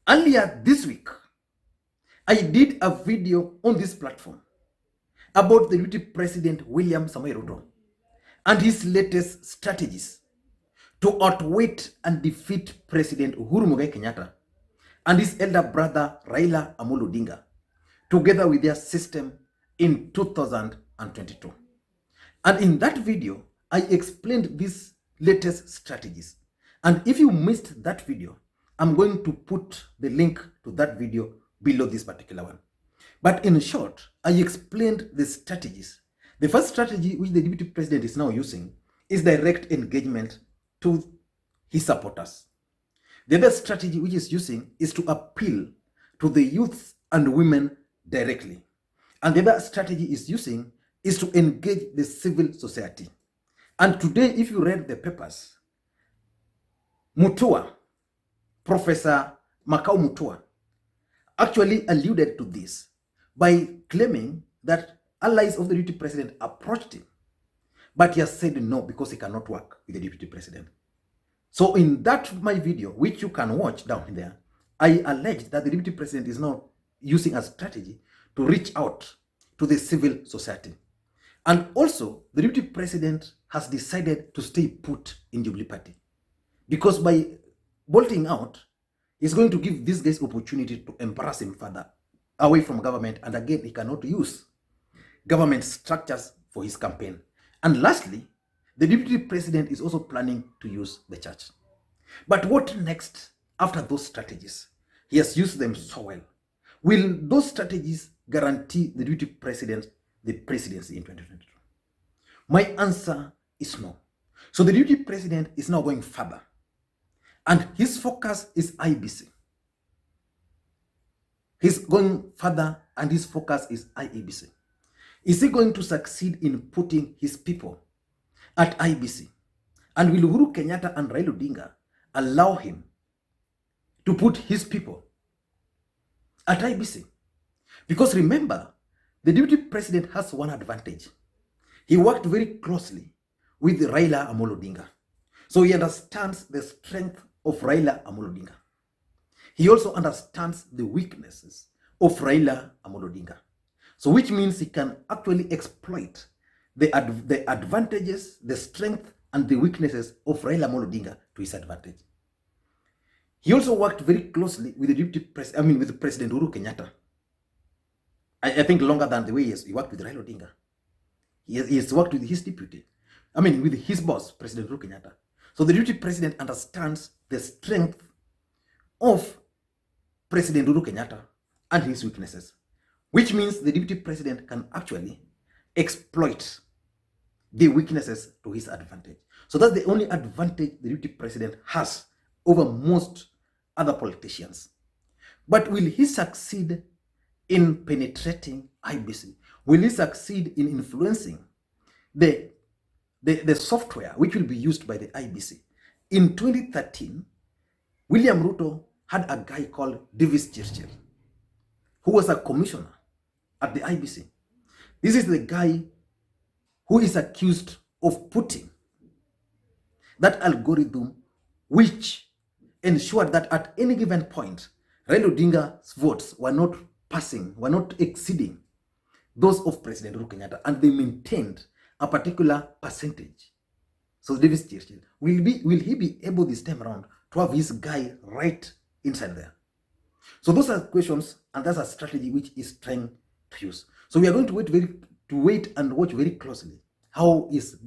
Earlier this week, I did a video on this platform about the Deputy President William Ruto and his latest strategies to outweigh and defeat President Uhuru Kenyatta and his elder brother Raila Odinga, together with their system in 2022. And in that video, I explained these latest strategies. And if you missed that video, I'm going to put the link to that video below this particular one. But in short, I explained the strategies. The first strategy which the Deputy President is now using is direct engagement to his supporters. The other strategy which he's using is to appeal to the youths and women directly. And the other strategy he's using is to engage the civil society. And today, if you read the papers, Mutua, Professor Mutua, actually alluded to this by claiming that allies of the Deputy President approached him, but he has said no because he cannot work with the Deputy President. So in that my video, which you can watch down there, I alleged that the Deputy President is now using a strategy to reach out to the civil society. And also, the Deputy President has decided to stay put in Jubilee Party, because by bolting out, he's going to give these guys opportunity to embarrass him further away from government, and again, he cannot use government structures for his campaign. And lastly, the Deputy President is also planning to use the church. But what next after those strategies? He has used them so well. Will those strategies guarantee the Deputy President the presidency in 2022? My answer is no. So the Deputy President is now going further, and his focus is IEBC. He's going further, and his focus is IEBC. Is he going to succeed in putting his people at IEBC? And will Uhuru Kenyatta and Raila Odinga allow him to put his people at IEBC? Because remember, the Deputy President has one advantage. He worked very closely with Raila Odinga. So he understands the strength of Raila Odinga. He also understands the weaknesses of Raila Odinga. So which means he can actually exploit the advantages, the strength, and the weaknesses of Raila Odinga to his advantage. He also worked very closely with with President Uhuru Kenyatta. I think longer than the way he worked with Raila Odinga. He has worked with his deputy, with his boss, President Uhuru Kenyatta. So the Deputy President understands the strength of President Uhuru Kenyatta and his weaknesses, which means the Deputy President can actually exploit the weaknesses to his advantage. So that's the only advantage the Deputy President has over most other politicians. But will he succeed in penetrating IEBC? Will he succeed in influencing the software which will be used by the IEBC? In 2013, William Ruto had a guy called devising, who was a commissioner at the IEBC. This is the guy who is accused of putting that algorithm which ensured that at any given point, Raila Odinga's votes were not passing, were not exceeding those of President Uhuru Kenyatta, and they maintained a particular percentage. So Davis Churchill, will he be able this time around to have his guy right inside there? So those are questions, and that's a strategy which is trying to use. So we are going to wait and watch very closely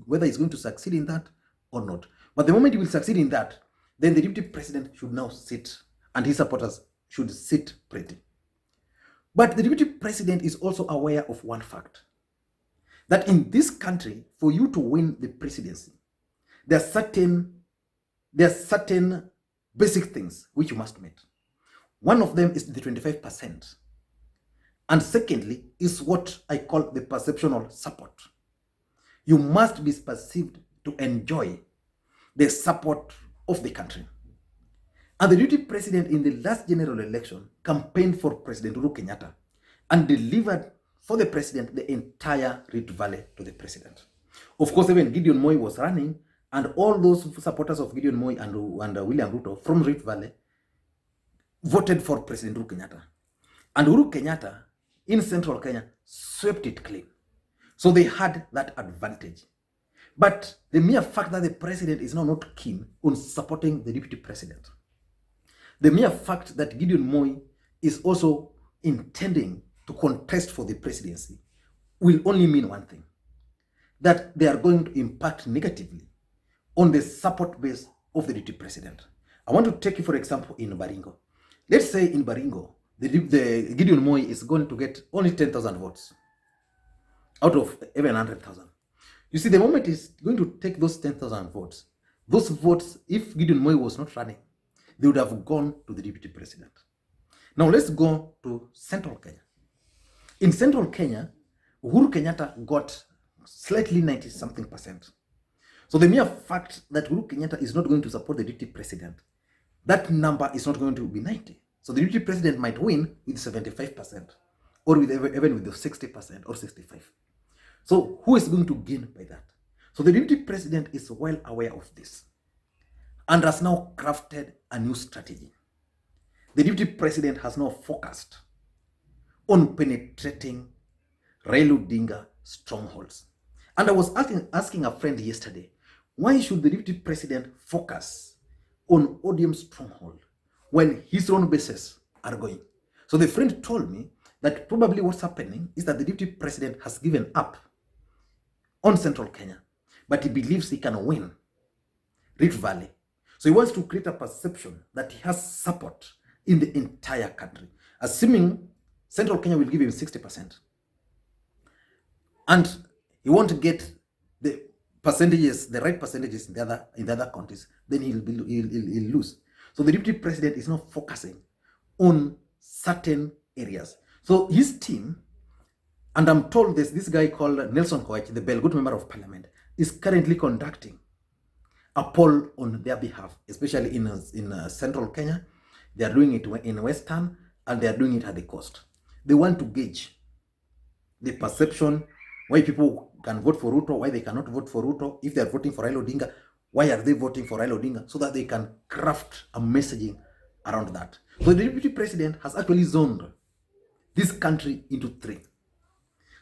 whether he's going to succeed in that or not. But the moment he will succeed in that, then the Deputy President should now sit, and his supporters should sit pretty. But the Deputy President is also aware of one fact, that in this country, for you to win the presidency, there are certain basic things which you must meet. One of them is the 25%. And secondly is what I call the perceptional support. You must be perceived to enjoy the support of the country. And the Deputy President in the last general election campaigned for President Uhuru Kenyatta and delivered for the president the entire Rift Valley to the president. Of course, even Gideon Moi was running, and all those supporters of Gideon Moi and William Ruto from Rift Valley voted for President Uhuru Kenyatta. And Uhuru Kenyatta in central Kenya swept it clean. So they had that advantage. But the mere fact that the president is now not keen on supporting the deputy president, the mere fact that Gideon Moi is also intending to contest for the presidency will only mean one thing, that they are going to impact negatively on the support base of the deputy president. I want to take you, for example, in Baringo. Let's say in Baringo, the Gideon Moi is going to get only 10,000 votes out of even 100,000. You see, the moment is going to take those 10,000 votes. Those votes, if Gideon Moi was not running, they would have gone to the deputy president. Now let's go to central Kenya. In central Kenya, Uhuru Kenyatta got slightly 90-something%. So the mere fact that Uhuru Kenyatta is not going to support the deputy president, that number is not going to be 90. So the deputy president might win with 75%, or with even with the 60% or 65%. So who is going to gain by that? So the deputy president is well aware of this and has now crafted a new strategy. The deputy president has now focused on penetrating Raila Odinga strongholds. And I was asking a friend yesterday, why should the deputy president focus on ODM stronghold when his own bases are going? So the friend told me that probably what's happening is that the deputy president has given up on central Kenya, but he believes he can win Rift Valley. So he wants to create a perception that he has support in the entire country, assuming central Kenya will give him 60%. And he won't get the percentages, the right percentages in the other counties, then he'll lose. So the deputy president is not focusing on certain areas. So his team, and I'm told this guy called Nelson Koech, the Belgut member of parliament, is currently conducting a poll on their behalf, especially in central Kenya. They are doing it in western, and they are doing it at the coast. They want to gauge the perception, why people can vote for Ruto, why they cannot vote for Ruto. If they are voting for Raila Odinga, why are they voting for Raila Odinga? So that they can craft a messaging around that. So the deputy president has actually zoned this country into three.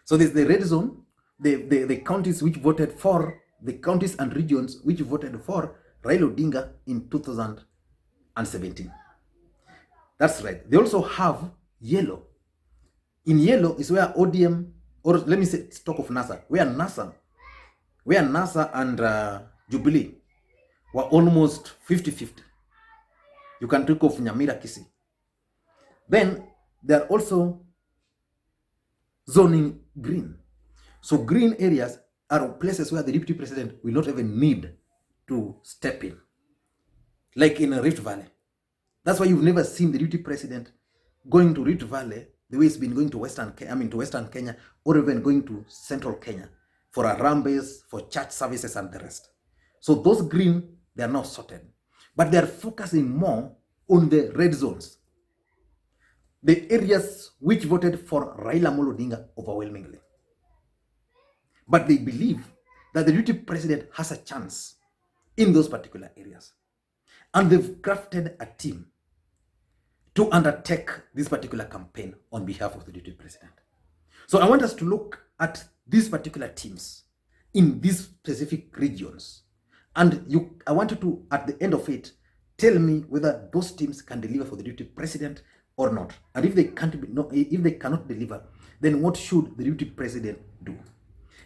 So there's the red zone, the counties which voted for, the counties and regions which voted for Raila Odinga in 2017. That's right. They also have yellow. In yellow is where ODM, or let me say, talk of NASA, where NASA and Jubilee were almost 50-50. You can think of Nyamira Kisii. Then there are also zoning green. So green areas are places where the deputy president will not even need to step in, like in a Rift Valley. That's why you've never seen the deputy president going to Rift Valley the way he's been going to Western Kenya, or even going to Central Kenya for a Rambes, for church services and the rest. So those green, they are now sorted. But they are focusing more on the red zones, the areas which voted for Raila Odinga overwhelmingly. But they believe that the deputy president has a chance in those particular areas. And they've crafted a team to undertake this particular campaign on behalf of the deputy president. So I want us to look at these particular teams in these specific regions. And I want you to, at the end of it, tell me whether those teams can deliver for the deputy president or not. And if they cannot deliver, then what should the deputy president do?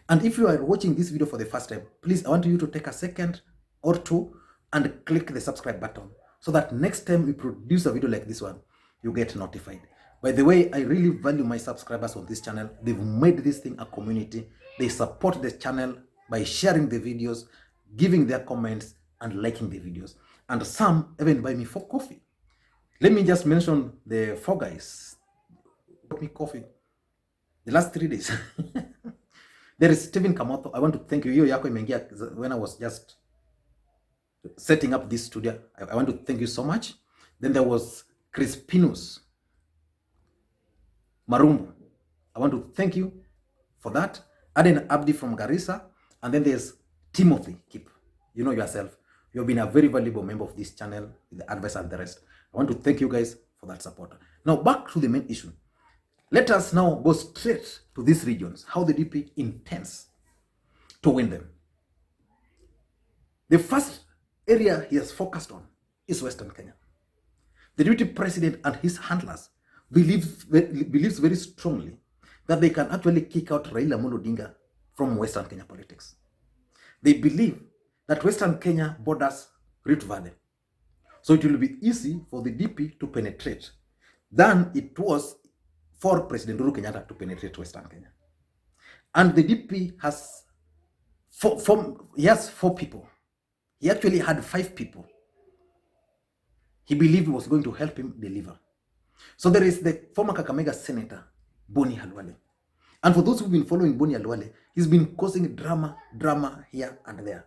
And if you are watching this video for the first time, please, I want you to take a second or two and click the subscribe button so that next time we produce a video like this one, you get notified. By the way, I really value my subscribers on this channel. They've made this thing a community. They support the channel by sharing the videos, giving their comments, and liking the videos. And some even buy me for coffee. Let me just mention the 4 guys who bought me coffee the last 3 days. There is Stephen Kamoto. I want to thank you. Hiyo yako imeingia when I was just setting up this studio. I want to thank you so much. Then there was Crispinus Marumbu. I want to thank you for that. Aden Abdi from Garissa. And then there's Timothy Kip. You know yourself. You've been a very valuable member of this channel, with the advice and the rest. I want to thank you guys for for that supporter. Now back to the main issue. Let us now go straight to these regions, how the DP intends to win them. The first area he has focused on is Western Kenya. The deputy president and his handlers believes very strongly that they can actually kick out Raila Odinga from Western Kenya politics. They believe that Western Kenya borders Rift Valley. So it will be easy for the DP to penetrate than it was for President Uhuru Kenyatta to penetrate Western Kenya. And the DP has four people. He actually had 5 people he believed was going to help him deliver. So there is the former Kakamega Senator, Boni Halwale. And for those who've been following Boni Halwale, he's been causing drama here and there.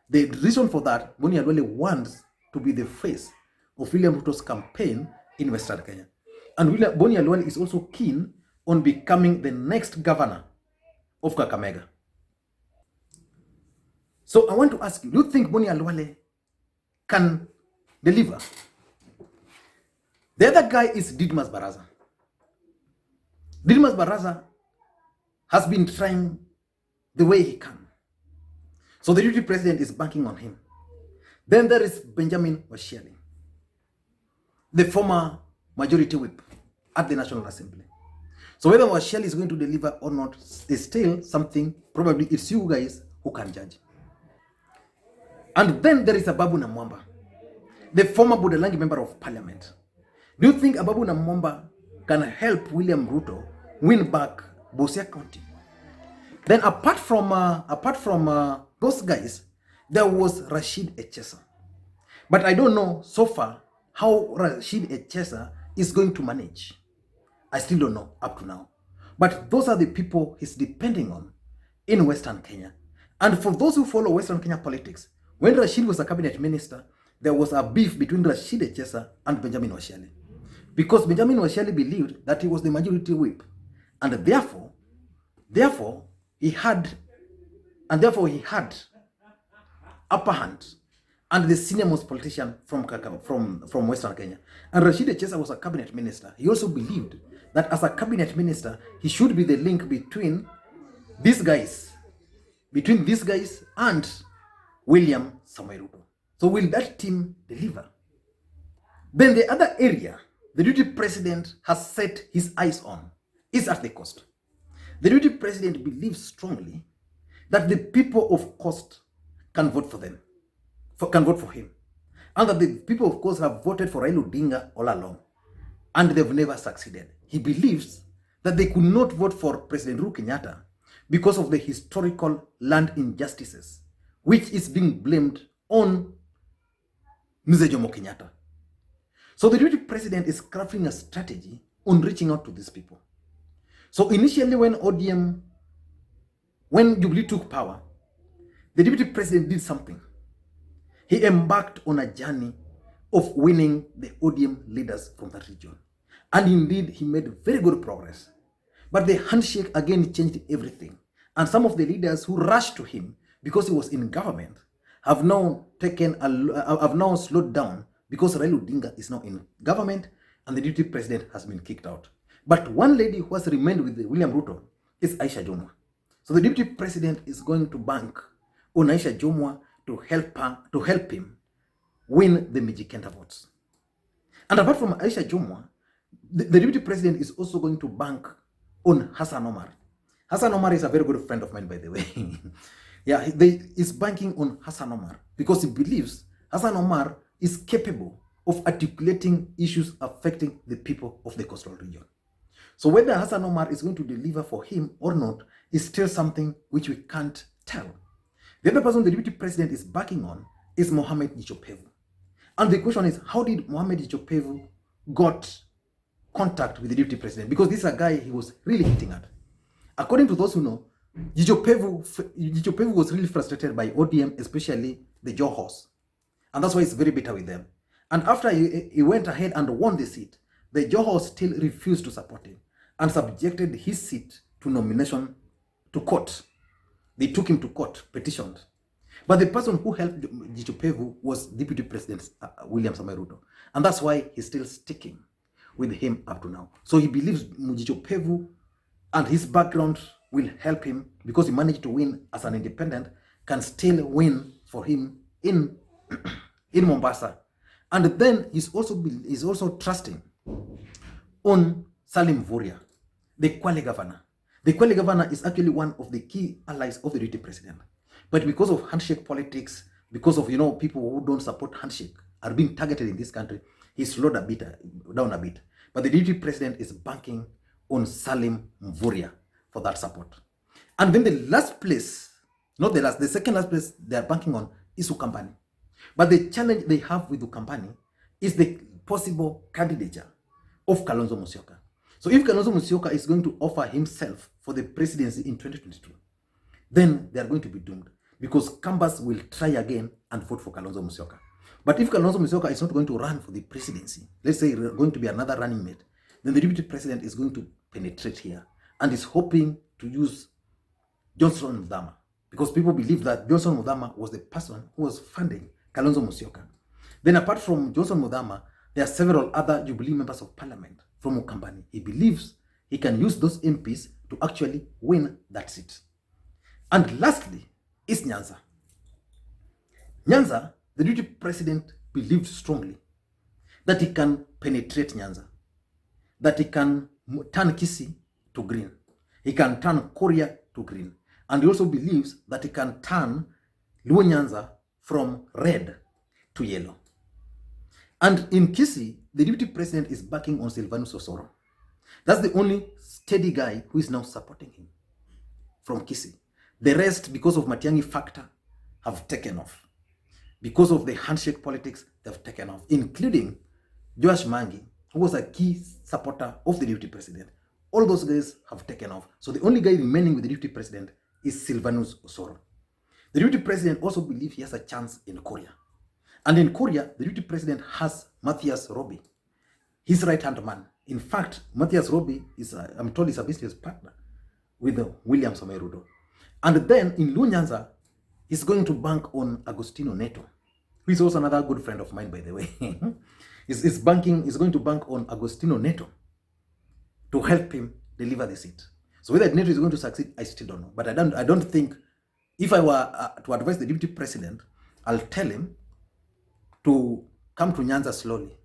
The reason for that, Boni Halwale wants to be the face of William Ruto's campaign in Western Kenya. And Boni Halwale is also keen on becoming the next governor of Kakamega. So I want to ask you, do you think Boni Halwale can deliver? The other guy is Didmas Baraza. Didmas Baraza has been trying the way he can. So the deputy president is banking on him. Then there is Benjamin Washiali, the former majority whip at the National Assembly. So whether Washiali is going to deliver or not is still something, probably it's you guys who can judge. And then there is Ababu Namwamba, the former Budalangi member of parliament. Do you think Ababu Namwamba can help William Ruto win back Busia County? Then apart from those guys, there was Rashid Echesa. But I don't know so far how Rashid Echesa is going to manage. I still don't know up to now. But those are the people he's depending on in Western Kenya. And for those who follow Western Kenya politics, when Rashid was a cabinet minister, there was a beef between Rashid Echesa and Benjamin Washiali. Because Benjamin Washiali believed that he was the majority whip. And therefore he had upper hand and the senior most politician from Western Kenya. And Rashid Echesa was a cabinet minister. He also believed that as a cabinet minister, he should be the link between these guys and William Ruto. So will that team deliver? Then the other area the deputy president has set his eyes on is at the coast. The deputy president believes strongly that the people of coast can vote for him, and that the people of coast have voted for Raila Odinga all along, and they've never succeeded. He believes that they could not vote for President Uhuru Kenyatta because of the historical land injustices, which is being blamed on Mzee Jomo Kenyatta. So the deputy president is crafting a strategy on reaching out to these people. So initially when Jubilee took power, the deputy president did something. He embarked on a journey of winning the ODM leaders from that region. And indeed, he made very good progress. But the handshake again changed everything. And some of the leaders who rushed to him because he was in government have now slowed down because Raila Odinga is now in government and the deputy president has been kicked out. But one lady who has remained with William Ruto is Aisha Jumwa. So the deputy president is going to bank on Aisha Jumwa to help him win the Mijikenda votes. And apart from Aisha Jumwa, the deputy president is also going to bank on Hassan Omar. Hassan Omar is a very good friend of mine, by the way. Yeah, he's banking on Hassan Omar because he believes Hassan Omar is capable of articulating issues affecting the people of the coastal region. So whether Hassan Omar is going to deliver for him or not is still something which we can't tell. The other person the deputy president is backing on is Mohamed Nichopevu. And the question is, how did Mohamed Nichopevu got contact with the deputy president? Because this is a guy he was really hitting at. According to those who know, Nichopevu was really frustrated by ODM, especially the Johors. And that's why he's very bitter with them. And after he went ahead and won the seat, the Johors still refused to support him and subjected his seat to nomination to court. They took him to court, petitioned. But the person who helped Nichopevu was Deputy President William Ruto. And that's why he's still sticking with him up to now. So he believes Mujicho Pevu and his background will help him, because he managed to win as an independent, can still win for him in in Mombasa. And then he's also trusting on Salim Vuria, the Kwale governor. The Kwale governor is actually one of the key allies of the deputy president. But because of handshake politics, because of, people who don't support handshake are being targeted in this country, he slowed down a bit. But the deputy president is banking on Salim Mvurya for that support. And then the last place, not the last, the second last place they are banking on is Ukambani. But the challenge they have with Ukambani is the possible candidature of Kalonzo Musyoka. So if Kalonzo Musyoka is going to offer himself for the presidency in 2022, then they are going to be doomed, because Kambas will try again and vote for Kalonzo Musyoka. But if Kalonzo Musyoka is not going to run for the presidency, let's say going to be another running mate, then the deputy president is going to penetrate here and is hoping to use Johnson Muthama, because people believe that Johnson Muthama was the person who was funding Kalonzo Musyoka. Then apart from Johnson Muthama, there are several other Jubilee members of parliament from Ukambani. He believes he can use those MPs to actually win that seat. And lastly is Nyanza. Nyanza, the deputy president believed strongly that he can penetrate Nyanza, that he can turn Kisii to green, he can turn Korea to green, and he also believes that he can turn Luo Nyanza from red to yellow. And in Kisii, the deputy president is backing on Silvanus Osoro. That's the only steady guy who is now supporting him from Kisii. The rest, because of Matiang'i factor, have taken off. Because of the handshake politics, they've taken off, including Joash Mangi, who was a key supporter of the deputy president. All those guys have taken off. So the only guy remaining with the deputy president is Silvanus Osoro. The deputy president also believes he has a chance in Korea. And in Korea, the deputy president has Matthias Robi, his right-hand man. In fact, Matthias Robi is, I'm told, is a business partner with William Ruto. And then in Luo Nyanza, he's going to bank on Agostino Neto, who is also another good friend of mine, by the way. he's going to bank on Agostino Neto to help him deliver the seat. So whether Neto is going to succeed, I still don't know. But I don't think, if I were to advise the deputy president, I'll tell him to come to Nyanza slowly.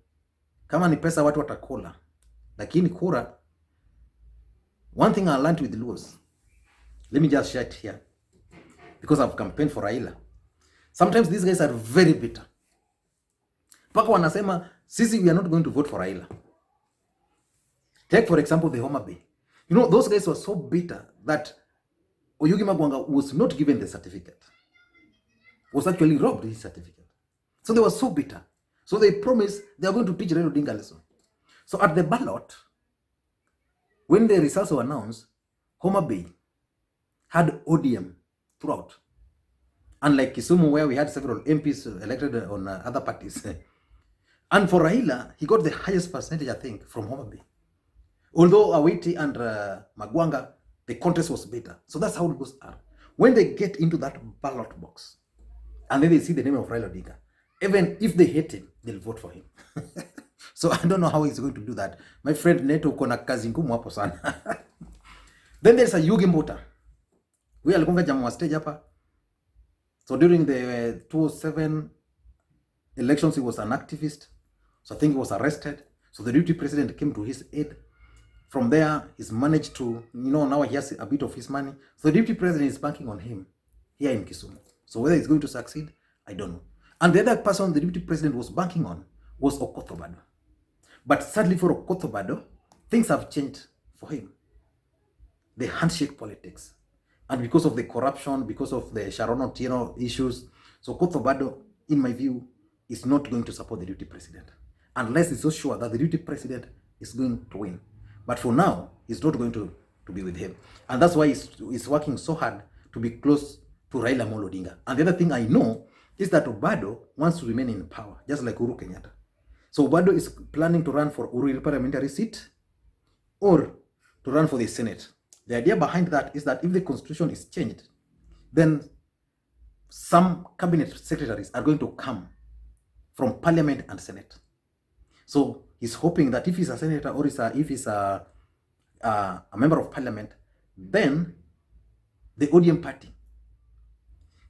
Kama ni pesa watu watakola. Lakini kura, one thing I learned with Luos, let me just share it here, because I've campaigned for Raila. Sometimes these guys are very bitter. Paka wanasema, sisi, we are not going to vote for Raila. Take, for example, the Homa Bay. Those guys were so bitter that Oyugi Magwanga was not given the certificate. Was actually robbed his certificate. So they were so bitter. So they promised they are going to teach Raila Odinga lesson. So at the ballot, when the results were announced, Homa Bay had ODM throughout. Unlike Kisumu, where we had several MPs elected on other parties. And for Raila, he got the highest percentage, I think, from Homa Bay. Although Awiti and Magwanga, the contest was better. So that's how it goes are. When they get into that ballot box, and then they see the name of Raila Odinga, even if they hate him, they'll vote for him. So I don't know how he's going to do that. My friend Neto kona kazi ngumu hapo sana. Then there's a Yugi Mbota. We alikonga jamu wa stage hapa. So during the 2007 elections, he was an activist. So I think he was arrested. So the deputy president came to his aid. From there, he's managed to, now he has a bit of his money. So the deputy president is banking on him here in Kisumu. So whether he's going to succeed, I don't know. And the other person the deputy president was banking on was Okoth Obado. But sadly for Okoth Obado, things have changed for him. The handshake politics. And because of the corruption, because of the Sharon Otieno issues, so Okoth Obado, in my view, is not going to support the deputy president. Unless he's so sure that the deputy president is going to win. But for now, he's not going to be with him. And that's why he's working so hard to be close to Raila Odinga. And the other thing I know is that Obado wants to remain in power, just like Uhuru Kenyatta. So Obado is planning to run for Uhuru parliamentary seat or to run for the Senate. The idea behind that is that if the constitution is changed, then some cabinet secretaries are going to come from parliament and Senate. So he's hoping that if he's a senator or if he's a member of parliament, then the ODM party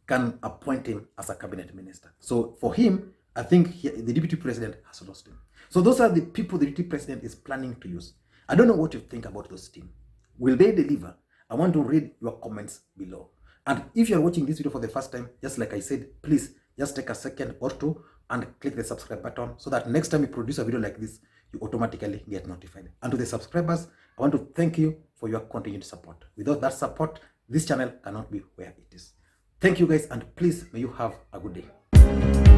can appoint him as a cabinet minister. So for him, I think the deputy president has lost him. So those are the people the deputy president is planning to use. I don't know what you think about those teams. Will they deliver? I want to read your comments below. And if you're watching this video for the first time, just like I said, please just take a second or two and click the subscribe button so that next time we produce a video like this, you automatically get notified. And to the subscribers, I want to thank you for your continued support. Without that support, this channel cannot be where it is. Thank you guys, and please may you have a good day.